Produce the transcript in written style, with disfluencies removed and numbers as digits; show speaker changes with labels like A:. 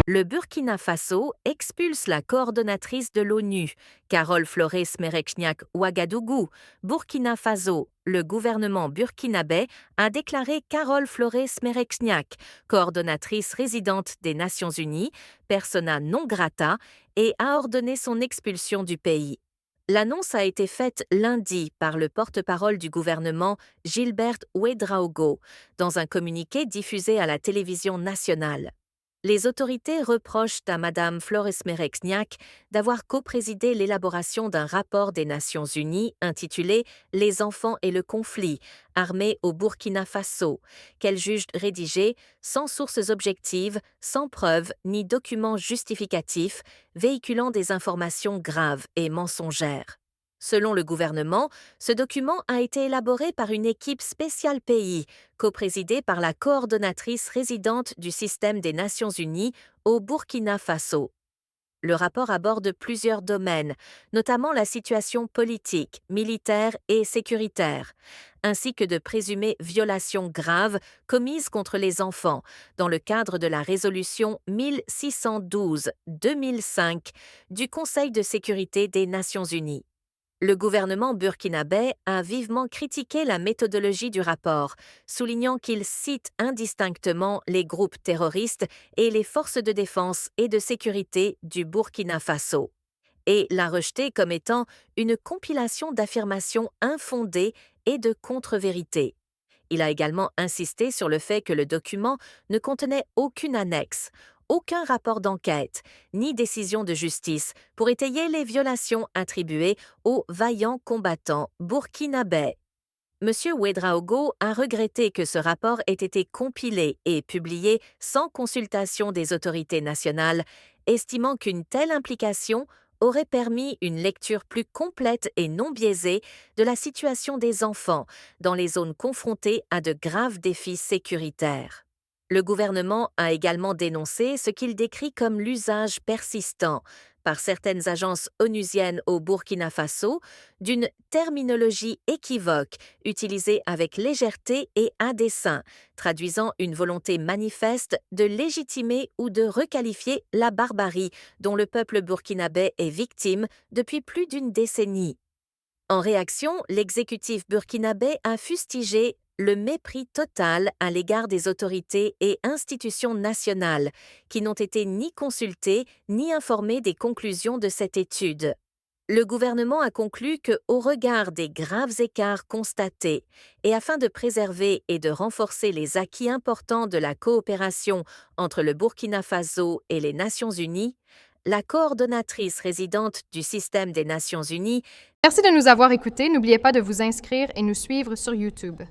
A: Le Burkina Faso expulse la coordonnatrice de l'ONU, Carole Flores Smerechniak Ouagadougou. Burkina Faso, le gouvernement burkinabé a déclaré Carole Flores Smerechniak, coordonnatrice résidente des Nations Unies, persona non grata, et a ordonné son expulsion du pays. L'annonce a été faite lundi par le porte-parole du gouvernement, Gilbert Ouedraogo, dans un communiqué diffusé à la télévision nationale. Les autorités reprochent à Mme Flores Merexniak d'avoir coprésidé l'élaboration d'un rapport des Nations Unies intitulé Les enfants et le conflit, armés au Burkina Faso, qu'elle juge rédigé sans sources objectives, sans preuves ni documents justificatifs, véhiculant des informations graves et mensongères. Selon le gouvernement, ce document a été élaboré par une équipe spéciale pays, coprésidée par la coordonnatrice résidente du système des Nations Unies au Burkina Faso. Le rapport aborde plusieurs domaines, notamment la situation politique, militaire et sécuritaire, ainsi que de présumées violations graves commises contre les enfants dans le cadre de la résolution 1612-2005 du Conseil de sécurité des Nations Unies. Le gouvernement burkinabé a vivement critiqué la méthodologie du rapport, soulignant qu'il cite indistinctement les groupes terroristes et les forces de défense et de sécurité du Burkina Faso, et l'a rejeté comme étant une compilation d'affirmations infondées et de contre-vérités. Il a également insisté sur le fait que le document ne contenait aucune annexe, aucun rapport d'enquête, ni décision de justice pour étayer les violations attribuées aux vaillants combattants burkinabés. M. Ouedraogo a regretté que ce rapport ait été compilé et publié sans consultation des autorités nationales, estimant qu'une telle implication aurait permis une lecture plus complète et non biaisée de la situation des enfants dans les zones confrontées à de graves défis sécuritaires. Le gouvernement a également dénoncé ce qu'il décrit comme l'usage persistant, par certaines agences onusiennes au Burkina Faso, d'une terminologie équivoque utilisée avec légèreté et à dessein, traduisant une volonté manifeste de légitimer ou de requalifier la barbarie dont le peuple burkinabé est victime depuis plus d'une décennie. En réaction, l'exécutif burkinabé a fustigé le mépris total à l'égard des autorités et institutions nationales, qui n'ont été ni consultées ni informées des conclusions de cette étude. Le gouvernement a conclu que, au regard des graves écarts constatés, et afin de préserver et de renforcer les acquis importants de la coopération entre le Burkina Faso et les Nations Unies, la coordonnatrice résidente du système des Nations Unies.
B: Merci de nous avoir écoutés. N'oubliez pas de vous inscrire et nous suivre sur YouTube.